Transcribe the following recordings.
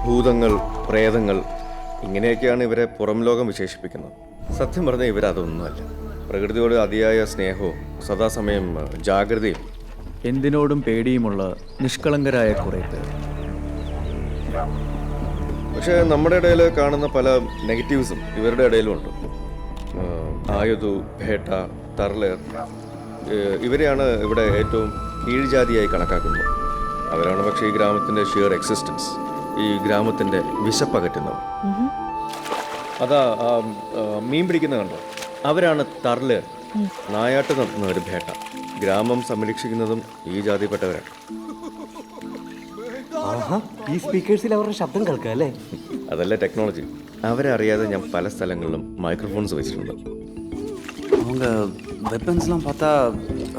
ഭൂതങ്ങൾ, പ്രേതങ്ങൾ, ഇങ്ങനെയൊക്കെയാണ് ഇവരെ പുറം ലോകം വിശേഷിപ്പിക്കുന്നത്. സത്യം പറഞ്ഞാൽ ഇവരതൊന്നുമല്ല. പ്രകൃതിയോട് അതിയായ സ്നേഹവും സദാസമയം ജാഗ്രതയും എന്തിനോടും പേടിയുമുള്ള നിഷ്കളങ്കരായ കുറേ പേർ. പക്ഷേ നമ്മുടെ ഇടയിൽ കാണുന്ന പല നെഗറ്റീവ്സും ഇവരുടെ ഇടയിലും ഉണ്ട്. ആയുധു, ഭേട്ട, തർലേർ, ഇവരെയാണ് ഇവിടെ ഏറ്റവും കീഴ്ജാതിയായി കണക്കാക്കുന്നത്. അവരാണ് പക്ഷേ ഈ ഗ്രാമത്തിൻ്റെ ഷിയർ എക്സിസ്റ്റൻസ്, ഈ ഗ്രാമത്തിൻ്റെ വിശപ്പകറ്റുന്നവർ. അതാ മീൻ പിടിക്കുന്ന കണ്ടോ, അവരാണ് തർലേർ. നായാട്ട് നടത്തുന്ന ഒരു ഭേട്ട. ഗ്രാമം സംരക്ഷിക്കുന്നതും ഈ ജാതിപ്പെട്ടവരാണ്. ഈ സ്പീക്കേഴ്സിൽ അവരുടെ ശബ്ദം കേൾക്കാം അല്ലേ? അതല്ല ടെക്നോളജി. അവരെ അറിയാതെ ഞാൻ പല സ്ഥലങ്ങളിലും മൈക്രോഫോൺസ് വെച്ചിട്ടുണ്ട്. அவங்க வெப்பன்ஸ்லாம் பார்த்தா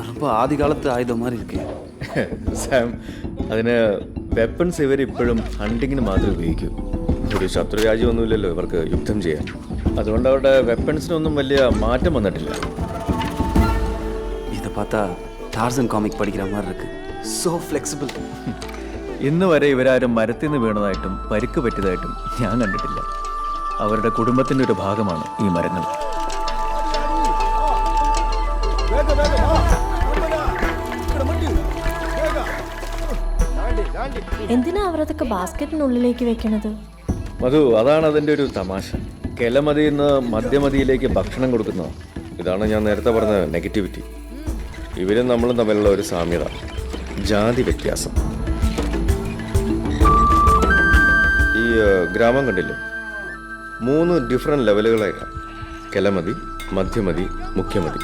ரொம்ப ஆதி காலத்து ஆயுதம் மாதிரி இருக்கு. സാം, അതിന് വെപ്പൺസ് ഇവരിപ്പോഴും ഹണ്ടിങ്ങിന് മാത്രമേ ഉപയോഗിക്കൂ. ഒരു ശത്രു രാജ്യമൊന്നുമില്ലല്ലോ ഇവർക്ക് യുദ്ധം ചെയ്യാൻ. അതുകൊണ്ട് അവരുടെ വെപ്പൺസിനൊന്നും വലിയ മാറ്റം വന്നിട്ടില്ല. இதை பார்த்தா டார்சன் காமிக் படிக்கிற மாதிரி இருக்கு. So flexible. ഇന്ന് വരെ ഇവരാരും മരത്തിൽ നിന്ന് വീണതായിട്ടും പരിക്ക് പറ്റിയതായിട്ടും ഞാൻ കണ്ടിട്ടില്ല. അവരുടെ കുടുംബത്തിൻ്റെ ഒരു ഭാഗമാണ് ഈ മരങ്ങൾ. എന്തിനാ അവരതൊക്കെ ബാസ്ക്കറ്റിനുള്ളിലേക്ക് വെക്കണത്? മധു, അതാണ് അതിൻ്റെ ഒരു തമാശ. കെലമതിയിൽ നിന്ന് മധ്യമതിയിലേക്ക് ഭക്ഷണം കൊടുക്കുന്നത്. ഇതാണ് ഞാൻ നേരത്തെ പറഞ്ഞ നെഗറ്റിവിറ്റി. ഇവരും നമ്മളും തമ്മിലുള്ള ഒരു സാമ്യത, ജാതി വ്യത്യാസം. ഈ ഗ്രാമം കണ്ടില്ലേ, 3 ഡിഫറെൻറ്റ് ലെവലുകളായിട്ടാണ്: കെലമതി, മധ്യമതി, മുഖ്യമതി.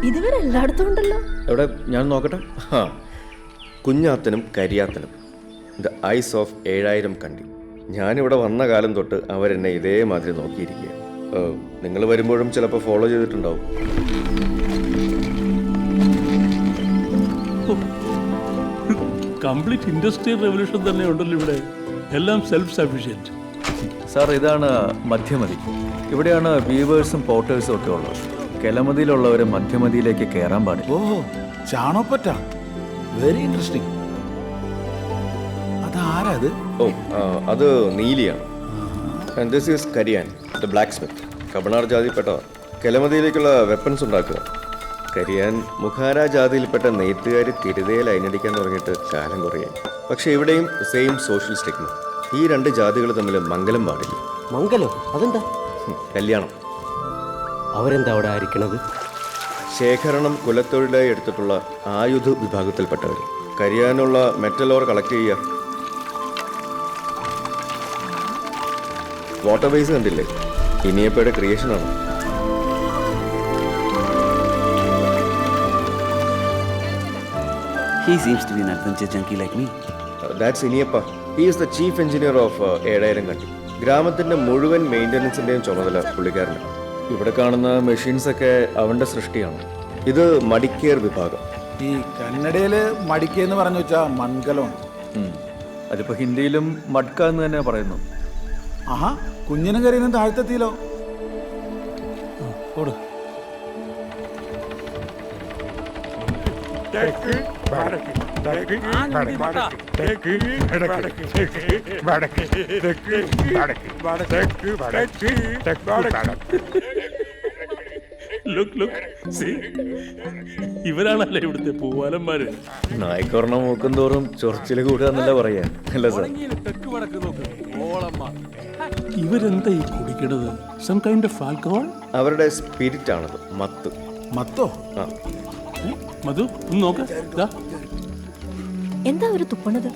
ഇതുവരെ എല്ലായിടത്തും ഉണ്ടല്ലോ. എവിടെ, ഞാൻ നോക്കട്ടെ. കുഞ്ഞാത്തനും കരിയാത്തനും, ദ ഐസ് ഓഫ് 7000 കണ്ടി. ഞാനിവിടെ വന്ന കാലം തൊട്ട് അവരെന്നെ ഇതേമാതിരി നോക്കിയിരിക്കുക. നിങ്ങൾ വരുമ്പോഴും ചിലപ്പോൾ ഫോളോ ചെയ്തിട്ടുണ്ടാവും. കംപ്ലീറ്റ് ഇൻഡസ്ട്രിയൽ റെവല്യൂഷൻ തന്നെ ഉണ്ടല്ലോ ഇവിടെ. എല്ലാം സെൽഫ് സഫിഷ്യൻറ്റ്. സാർ, ഇതാണ് മധ്യമതി. ഇവിടെയാണ് വീവേഴ്സും പോർട്ടേഴ്സും ഒക്കെ ഉള്ളത്. കെലമതിയിലുള്ളവർ മധ്യമതിയിലേക്ക് കയറാൻ പാടില്ല. ഓഹോ, ചാണോപ്പറ്റ. Very interesting. അതാരാ അത്? ഓ, അത് നീലിയാണ്. And this is Kariyan, the blacksmith. Kabanar ജാതിയിൽപ്പെട്ടതാണ്. കെലമതിയിലേക്കുള്ള വെപ്പൺസ് ഉണ്ടാക്കുക. കരിയാൻ മുഖാര ജാതിയിൽപ്പെട്ട നെയ്ത്തുകാർ തിരുതയിൽ അയിനടിക്കാൻ തുടങ്ങിയിട്ട് കാലം കുറയായി. പക്ഷെ ഇവിടെയും സെയിം സോഷ്യൽ സ്റ്റിഗ്മ. ഈ 2 ജാതികൾ തമ്മിൽ മംഗലം പാടില്ല. മംഗലോ? അതെന്താ? കല്യാണം. അവരെന്താ അവിടെ ആയിരിക്കണത്? ശേഖരണം കുലത്തൊഴിലായി എടുത്തിട്ടുള്ള ആയുധ വിഭാഗത്തിൽപ്പെട്ടവർ. കരിയാനുള്ള മെറ്റൽ ഓർ കളക്ട് ചെയ്യുക. വാട്ടർ ബേസ് കണ്ടില്ലേ, ഇനിയപ്പയുടെ ക്രിയേഷനാണ്. He seems to be an adventure junkie like me. That's Iniyappa. He is the chief engineer of 7000 Kandi. ഗ്രാമത്തിൻ്റെ മുഴുവൻ മെയിൻ്റനൻസിൻ്റെയും ചുമതല പുള്ളിക്കാരനാണ്. ഇവിടെ കാണുന്ന മെഷീൻസൊക്കെ അവൻ്റെ സൃഷ്ടിയാണ്. ഇത് മടിക്കേർ വിഭാഗം. ഈ കന്നഡയില് മടിക്കെന്ന് പറഞ്ഞു വെച്ചാ മൺകലമാണ്. അതിപ്പോൾ ഹിന്ദിയിലും മഡ്ക എന്ന് തന്നെ പറയുന്നു. ആഹാ, കുഞ്ഞിനും കരയിനും താഴ്ത്തെത്തിയില്ലോ. ഓട്. ഇവരാണല്ലേ ഇവിടുത്തെ പൂവാലന്മാര്. നായ്ക്കൊരെണ്ണം മൂക്കും തോറും ചൊറിച്ചിൽ കൂടുക എന്നല്ല പറയാ, അല്ല സാർ? ഇവരെന്താ ഈ കുടിക്കണത്? Some kind of alcohol? അവരുടെ സ്പിരിറ്റ് ആണത്, മത്ത്. മത്തോ? ആ, മധു, ഒന്ന് നോക്ക്. എന്താ ഒരു തുപ്പണത്?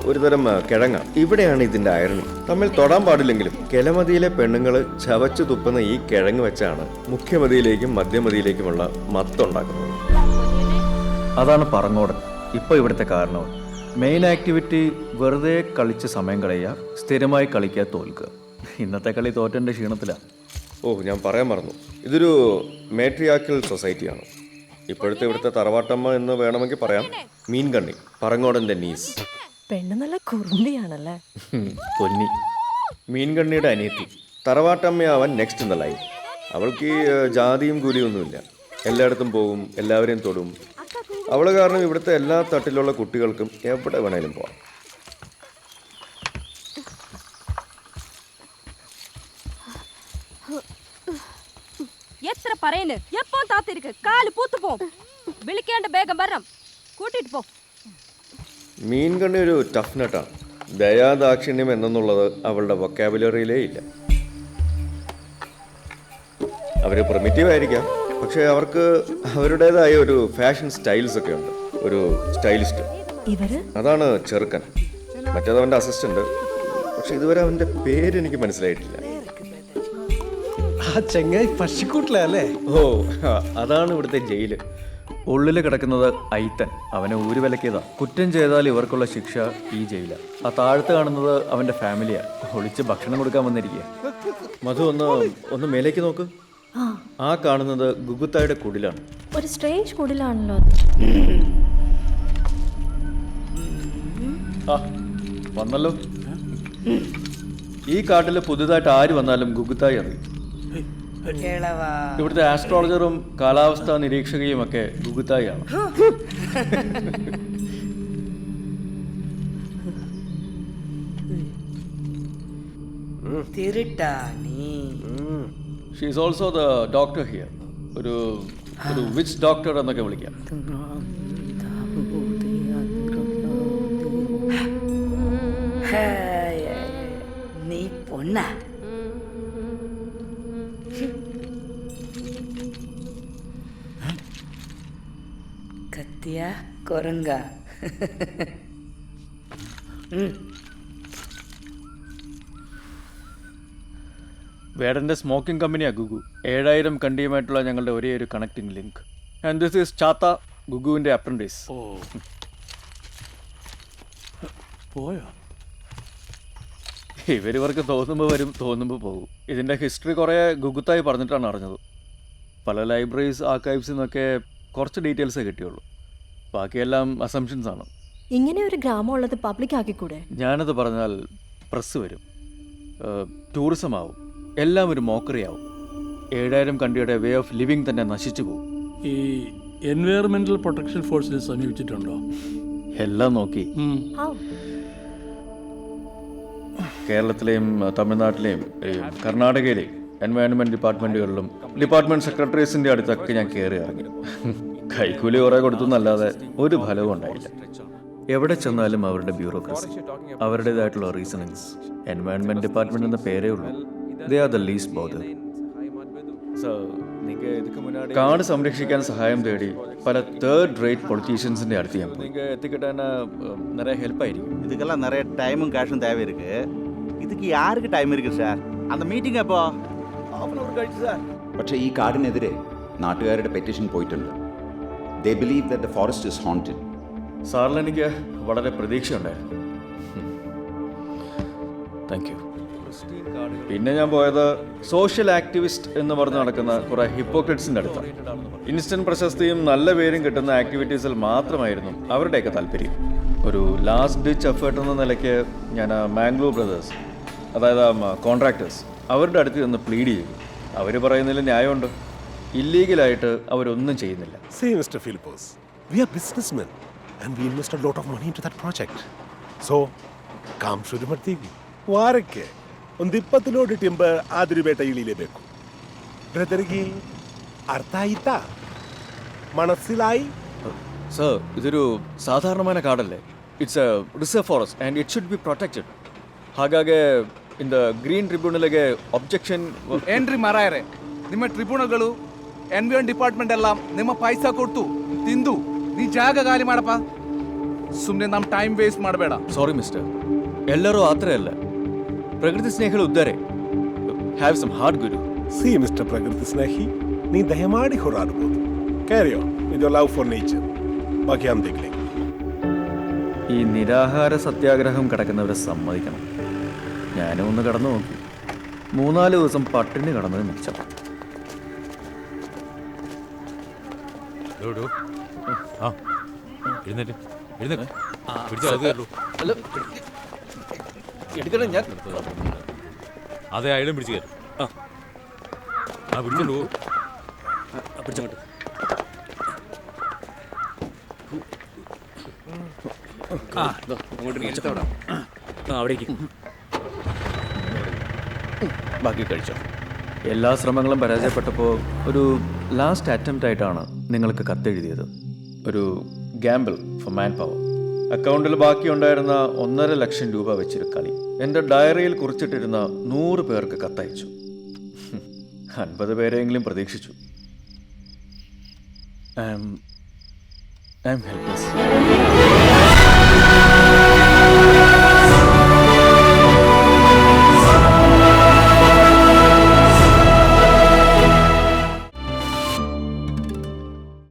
ഒരു തരം കിഴങ്ങ. ഇവിടെയാണ് ഇതിന്റെ അയർണി. തമ്മിൽ തൊടാൻ പാടില്ലെങ്കിലും കെലമതിയിലെ പെണ്ണുങ്ങൾ ചവച്ചു തുപ്പുന്ന ഈ കിഴങ്ങ് വെച്ചാണ് മുഖ്യമതിയിലേക്കും മധ്യമതിയിലേക്കുമുള്ള മത്തുണ്ടാക്കുന്നത്. അതാണ് പറങ്ങോടൻ. ഇപ്പോൾ ഇവിടുത്തെ കാരണവും. മെയിൻ ആക്ടിവിറ്റി വെറുതെ കളിച്ച് സമയം കളയുക, സ്ഥിരമായി കളിക്കുക, തോൽക്കുക. ഇന്നത്തെ കളി തോറ്റൻ്റെ ക്ഷീണത്തിലാണ്. ഓ, ഞാൻ പറയാൻ മറന്നു. ഇതൊരു മേട്രിയാക്കൽ സൊസൈറ്റിയാണ്. ഇപ്പോഴത്തെ ഇവിടുത്തെ തറവാട്ടമ്മ എന്ന് വേണമെങ്കിൽ പറയാം. മീൻകണ്ണി, പറങ്ങോടൻ്റെ നീസ്. പെണ്ണ് നല്ല കുറുമ്പിയാണല്ലേ? പൊന്നി. മീൻകണ്ണിയുടെ അനിയത്തി. തറവാട്ടമ്മയാവാൻ നെക്സ്റ്റ് ഇൻ ദ ലൈൻ. അവൾക്ക് ഈ ജാതിയും കൂലിയൊന്നുമില്ല. എല്ലായിടത്തും പോകും, എല്ലാവരെയും തൊടും. അവൾ കാരണം ഇവിടുത്തെ എല്ലാ തട്ടിലുള്ള കുട്ടികൾക്കും എവിടെ വേണേലും പോവാം. എത്ര പറയുന്നു എപ്പോ താത്തിരിക്ക് കാല് പൂത്തു പോവും. വിളിക്കേണ്ട വേഗം വരണം, കൂട്ടിട്ട് പോ. മീൻകണ്ണി ഒരു ടഫ് നട്ടാണ്. ദയാദാക്ഷിണ്യം എന്നുള്ളത് അവളുടെ വൊക്കാബുലറിയിലേ ഇല്ല. അവർ പ്രിമിറ്റീവ് ആയിരിക്കാം, പക്ഷേ അവർക്ക് അവരുടേതായ ഒരു ഫാഷൻ സ്റ്റൈൽസ് ഒക്കെ ഉണ്ട്. ഒരു സ്റ്റൈലിസ്റ്റ് ഇവര് അതാണ് ചെറുക്കൻ. മറ്റേത് അവൻ്റെ അസിസ്റ്റന്റ്. പക്ഷെ ഇതുവരെ അവൻ്റെ പേര് എനിക്ക് മനസ്സിലായിട്ടില്ല. ആ ചെങ്ങായി പശുക്കൂട്ടിലല്ലേ? ഓ, അതാണ് ഇവിടുത്തെ ജയില്. ഉള്ളിൽ കിടക്കുന്നത് ഐത്തൻ. അവനെ ഊര് വിലക്കിയതാ. കുറ്റം ചെയ്താൽ ഇവർക്കുള്ള ശിക്ഷ ഈ ജയില. ആ താഴത്ത് കാണുന്നത് അവന്റെ ഫാമിലിയാ. ഒളിച്ച് ഭക്ഷണം കൊടുക്കാൻ വന്നിരിക്കുക. മധു, ഒന്ന് മേലേക്ക് നോക്ക്. ആ കാണുന്നത് ഗുഗുത്തായുടെ കുടിലാണ്. ഒരു സ്ട്രേഞ്ച് കുടിലാണല്ലോ അത്. ആ വന്നല്ലോ. ഈ കാട്ടിൽ പുതുതായിട്ട് ആര് വന്നാലും ഗുഗുത്തായി അറിയും. ഇവിടുത്തെ ആസ്ട്രോളജറും കാലാവസ്ഥാ നിരീക്ഷകയും ഒക്കെ ഗുഗുത്തായാണ്. She is also the doctor here. ഒരു വിച്ച് ഡോക്ടർ എന്നൊക്കെ വിളിക്കാം. നീ പൊണ്ണ കത്തിയ കൊരങ്ക. വേടന്റെ സ്മോക്കിംഗ് കമ്പനിയാ ഗുഗു. 7000 കണ്ടിയുമായിട്ടുള്ള ഞങ്ങളുടെ ഒരേ ഒരു connecting link. And this is Chatha, ഗുഗുവിന്റെ അപ്രന്റീസ്. പോയോ? ഇവർക്ക് തോന്നുമ്പോൾ വരും, തോന്നുമ്പോൾ പോകും. ഇതിൻ്റെ ഹിസ്റ്ററി കുറേ ഗുഗുത്തായി പറഞ്ഞിട്ടാണ് അറിഞ്ഞത്. പല ലൈബ്രറീസ്, ആർക്കൈവ്സിൽ നിന്നൊക്കെ കുറച്ച് ഡീറ്റെയിൽസേ കിട്ടിയുള്ളൂ. ബാക്കിയെല്ലാം അസംഷൻസ് ആണ്. ഇങ്ങനെ ഒരു ഗ്രാമം ഉള്ളത് പബ്ലിക് ആക്കിക്കൂടെ? ഞാനത് പറഞ്ഞാൽ പ്രസ് വരും, ടൂറിസം ആവും, എല്ലാം ഒരു മോക്കറിയാവും. 7000 കണ്ടിയുടെ വേ ഓഫ് ലിവിങ് തന്നെ നശിച്ചു പോകും. ഈ എൻവയറമെന്റൽ പ്രൊട്ടക്ഷൻ ഫോഴ്സിനെ സമീപിച്ചിട്ടുണ്ടോ? എല്ലാം നോക്കി. കേരളത്തിലെയും തമിഴ്നാട്ടിലെയും കർണാടകയിലെയും എൻവയോൺമെൻറ്റ് ഡിപ്പാർട്ട്മെൻറ്റുകളിലും ഡിപ്പാർട്ട്മെൻറ്റ് സെക്രട്ടറീസിൻ്റെ അടുത്തൊക്കെ ഞാൻ കയറി ഇറങ്ങി. കൈക്കൂലി കുറേ കൊടുത്തു എന്നല്ലാതെ ഒരു ഫലവും ഉണ്ടായില്ല. എവിടെ ചെന്നാലും അവരുടെ ബ്യൂറോക്രസി, അവരുടേതായിട്ടുള്ള റീസണിങ്സ്. എൻവയോൺമെൻറ്റ് ഡിപ്പാർട്ട്മെൻറ്റ് എന്ന പേരേ ഉള്ളൂ. They are the least bother. കാട് സംരക്ഷിക്കാൻ സഹായം തേടി പല തേർഡ് റേറ്റ് പൊളിറ്റീഷ്യൻസിൻ്റെ അടുത്ത് ഞാൻ പോയി. എത്തിക്കിട്ടാൻ നിറയെ ഹെൽപ്പായിരിക്കും. இதுக்கெல்லாம் நிறைய டைமும் கேஷும் தேவை இருக்கு. இதுக்கு யாருக்கு டைம் இருக்கு சார்? அந்த மீட்டிங் எப்போ? ½ കഴിച്ചു സാർ. പക്ഷേ ഈ കാടിനെതിരെ നാട്ടുകാരുടെ പെറ്റീഷൻ പോയിട്ടുണ്ട്. They believe that the forest is haunted. സാറിൽ എനിക്ക് വളരെ പ്രതീക്ഷയുണ്ടായിരുന്നു. Thank you. പിന്നെ ഞാൻ പോയത് സോഷ്യൽ ആക്ടിവിസ്റ്റ് എന്ന് പറഞ്ഞ് നടക്കുന്ന കുറേ ഹിപ്പോക്രറ്റ്സിൻ്റെ അടുത്താണ്. ഇൻസ്റ്റന്റ് പ്രശസ്തിയും നല്ല പേരും കിട്ടുന്ന ആക്ടിവിറ്റീസിൽ മാത്രമായിരുന്നു അവരുടെയൊക്കെ താല്പര്യം. ഒരു ലാസ്റ്റ് ഡിച്ച് എഫേർട്ട് എന്ന നിലയ്ക്ക് ഞാൻ മാംഗ്ലൂർ ബ്രദേഴ്സ്, അതായത് കോൺട്രാക്ടേഴ്സ്, അവരുടെ അടുത്ത് നിന്ന് പ്ലീഡ് ചെയ്തു. അവർ പറയുന്നതിൽ ന്യായമുണ്ട്. ഇല്ലീഗലായിട്ട് അവരൊന്നും ചെയ്യുന്നില്ല. See, Mr. Philippos, we are businessmen and we invest a lot of money into that project. So, com ಶುರು ಮಾಡ್ತೀವಿ. ವಾರಕ್ಕೆ ಒಂದು 20 ಲೋಡ್ ಟಿಂಬರ್ ಆದ್ರೂ ಬೇಟ ಇಳಿಲೇಬೇಕು. ಬ್ರದರ್ಗೆ ಅರ್ಥ ಆಯ್ತಾ? മനസ്സിലായി? സർ, ഇതൊരു സാധാരണമായ കാടല്ലേ. It's a reserve forest and it should be protected. ಹಾಗಾಗಿ ಇಂದ ಗ್ರೀನ್ ಟ್ರಿಬ್ಯುನಲ್ಗೆ ಅಬ್ಜೆಕ್ಷನ್ ಏನ್ರಿ ಮಾರಾಯರೆ, ನಿಮ್ಮ ಟ್ರಿಬ್ಯುನಲ್ಗಳು ಎನ್ವಿರಾನ್ ಡಿಪಾರ್ಟ್ಮೆಂಟ್ ಎಲ್ಲ ನಿಮ್ಮ ಪೈಸಾ ಕೊಟ್ಟು ತಿಂದು ನೀ ಜಾಗ ಖಾಲಿ ಮಾಡಪ್ಪ. ಸುಮ್ಮನೆ ನಮ್ಮ ಟೈಮ್ ವೇಸ್ಟ್ ಮಾಡಬೇಡ. ಸಾರಿ ಮಿಸ್ಟರ್, ಎಲ್ಲರೂ ಆ ಥರ ಅಲ್ಲ. ಪ್ರಕೃತಿ ಸ್ನೇಹಿಗಳು ಉದ್ದಾರೆ. ಹ್ಯಾವ್ ಸಮ್ ಹಾರ್ಟ್ ಗುರು. ಸಿ ಮಿಸ್ಟರ್ ಪ್ರಕೃತಿ ಸ್ನೇಹಿ, ನೀ ದಯಮಾಡಿ ಹೋರಾಡ್ಬೋದು. Carry on with your love for nature. ബാക്കി ഞാൻ ദേഖ് ലേംഗെ. ഈ നിരാഹാര സത്യാഗ്രഹം കിടക്കുന്നവരെ സമ്മതിക്കണം. ഞാനും ഒന്ന് കടന്നു നോക്കി. 3-4 ദിവസം പട്ടിണി കടന്നത് മിച്ചം. അതെ, അയാളും പിടിച്ചു കയറും. പിടിച്ചോളൂ. ബാക്കി കഴിച്ചോ. എല്ലാ ശ്രമങ്ങളും പരാജയപ്പെട്ടപ്പോൾ ഒരു ലാസ്റ്റ് അറ്റംപ്റ്റ് ആയിട്ടാണ് നിങ്ങൾക്ക് കത്തെഴുതിയത്. ഒരു ഗാമ്പിൾ ഫോർ മാൻ പവർ. അക്കൗണ്ടിൽ ബാക്കിയുണ്ടായിരുന്ന 1.5 ലക്ഷം രൂപ വെച്ചൊരു കളി. എൻ്റെ ഡയറിയിൽ കുറിച്ചിട്ടിരുന്ന 100 പേർക്ക് കത്തയച്ചു. 50 പേരെയെങ്കിലും പ്രതീക്ഷിച്ചു. I am helpless.